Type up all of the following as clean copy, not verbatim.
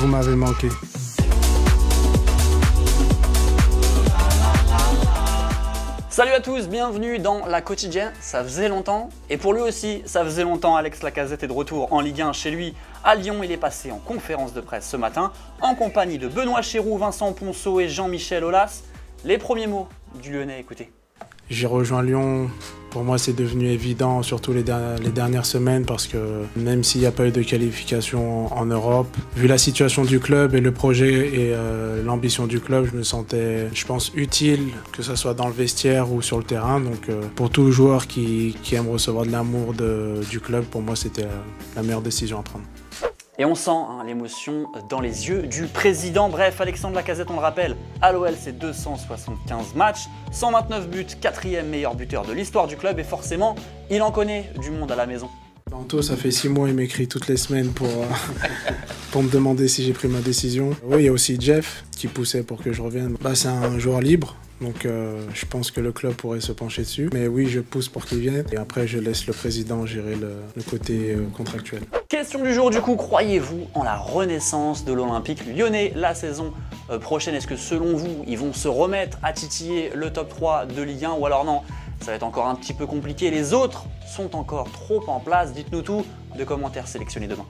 vous m'avez manqué. Salut à tous, bienvenue dans La Quotidienne, ça faisait longtemps, et pour lui aussi, ça faisait longtemps, Alex Lacazette est de retour en Ligue 1 chez lui à Lyon. Il est passé en conférence de presse ce matin, en compagnie de Benoît Chéroux, Vincent Ponceau et Jean-Michel Aulas. Les premiers mots du Lyonnais, écoutez. J'ai rejoint Lyon, pour moi c'est devenu évident, surtout les dernières semaines, parce que même s'il n'y a pas eu de qualification en Europe, vu la situation du club et le projet et l'ambition du club, je me sentais, je pense, utile, que ce soit dans le vestiaire ou sur le terrain. Donc pour tout joueur qui aime recevoir de l'amour du club, pour moi c'était la meilleure décision à prendre. Et on sent l'émotion dans les yeux du président. Bref, Alexandre Lacazette, on le rappelle, à l'OL c'est 275 matchs, 129 buts, 4e meilleur buteur de l'histoire du club et forcément, il en connaît du monde à la maison. Anto, ça fait 6 mois, il m'écrit toutes les semaines pour me demander si j'ai pris ma décision. Oui, il y a aussi Jeff qui poussait pour que je revienne. C'est un joueur libre. Donc je pense que le club pourrait se pencher dessus. Mais oui, je pousse pour qu'il vienne. Et après, je laisse le président gérer le côté contractuel. Question du jour du coup, croyez-vous en la renaissance de l'Olympique lyonnais la saison prochaine? Est-ce que selon vous, ils vont se remettre à titiller le top 3 de Ligue 1 ou alors non? Ça va être encore un petit peu compliqué. Les autres sont encore trop en place. Dites-nous tout de commentaires sélectionnés demain.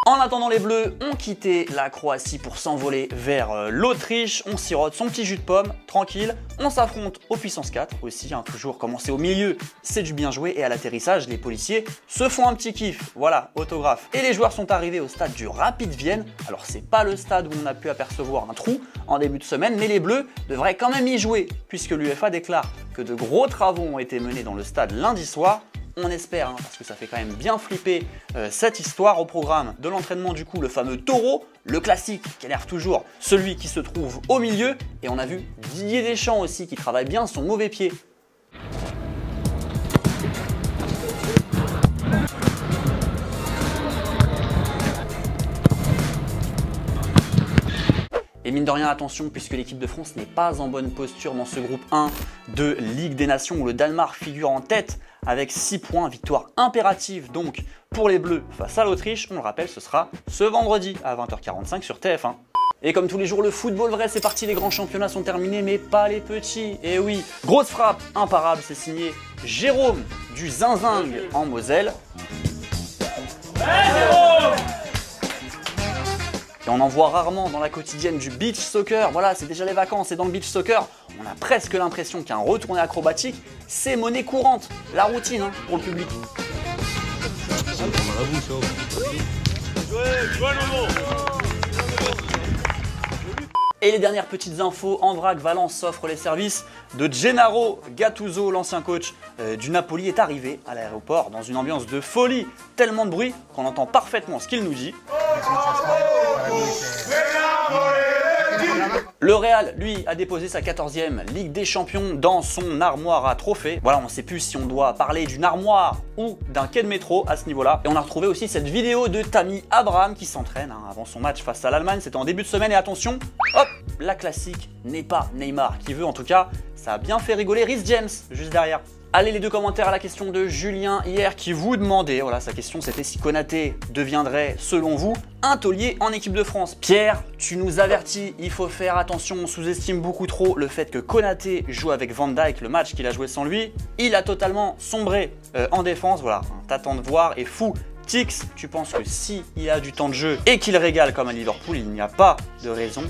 En attendant, les Bleus ont quitté la Croatie pour s'envoler vers l'Autriche. On sirote son petit jus de pomme, tranquille. On s'affronte aux puissance 4 aussi, toujours commencer au milieu, c'est du bien joué. Et à l'atterrissage, les policiers se font un petit kiff. Voilà, autographe. Et les joueurs sont arrivés au stade du Rapid Vienne. Alors c'est pas le stade où on a pu apercevoir un trou en début de semaine, mais les Bleus devraient quand même y jouer, puisque l'UEFA déclare que de gros travaux ont été menés dans le stade lundi soir. On espère, parce que ça fait quand même bien flipper cette histoire. Au programme de l'entraînement du coup, le fameux taureau, le classique qui a l'air toujours celui qui se trouve au milieu. Et on a vu Didier Deschamps aussi qui travaille bien son mauvais pied. Et mine de rien, attention, puisque l'équipe de France n'est pas en bonne posture dans ce groupe 1 de Ligue des Nations où le Danemark figure en tête avec 6 points, victoire impérative donc pour les Bleus face à l'Autriche. On le rappelle, ce sera ce vendredi à 20h45 sur TF1. Et comme tous les jours, le football vrai, c'est parti, les grands championnats sont terminés, mais pas les petits. Et oui, grosse frappe, imparable, c'est signé Jérôme du Zinzing en Moselle. Et on en voit rarement dans la quotidienne du beach soccer. Voilà, c'est déjà les vacances et dans le beach soccer, on a presque l'impression qu'un retourné acrobatique, c'est monnaie courante. La routine pour le public. Et les dernières petites infos, en vrac, Valence s'offre les services de Gennaro Gattuso, l'ancien coach du Napoli, est arrivé à l'aéroport dans une ambiance de folie, tellement de bruit qu'on entend parfaitement ce qu'il nous dit. Le Real, lui, a déposé sa 14e Ligue des Champions dans son armoire à trophées. Voilà, on ne sait plus si on doit parler d'une armoire ou d'un quai de métro à ce niveau-là. Et on a retrouvé aussi cette vidéo de Tammy Abraham qui s'entraîne avant son match face à l'Allemagne. C'était en début de semaine et attention, hop, la classique n'est pas Neymar qui veut, en tout cas, ça a bien fait rigoler Reece James juste derrière. Allez, les deux commentaires à la question de Julien hier qui vous demandait, voilà, sa question c'était si Konaté deviendrait, selon vous, un taulier en équipe de France. Pierre, tu nous avertis, il faut faire attention, on sous-estime beaucoup trop le fait que Konaté joue avec Van Dijk, le match qu'il a joué sans lui. Il a totalement sombré en défense, voilà, t'attends de voir et fou. Tix, tu penses que si il a du temps de jeu et qu'il régale comme à Liverpool, il n'y a pas de raison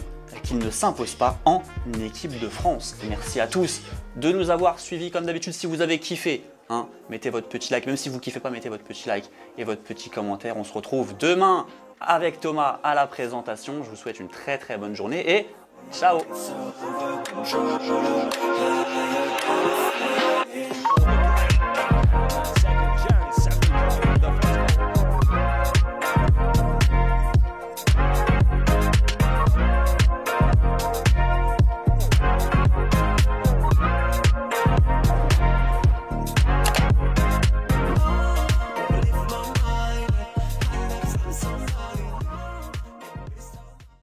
qu'il ne s'impose pas en équipe de France. Merci à tous de nous avoir suivis comme d'habitude. Si vous avez kiffé, mettez votre petit like. Même si vous kiffez pas, mettez votre petit like et votre petit commentaire. On se retrouve demain avec Thomas à la présentation. Je vous souhaite une très très bonne journée et ciao.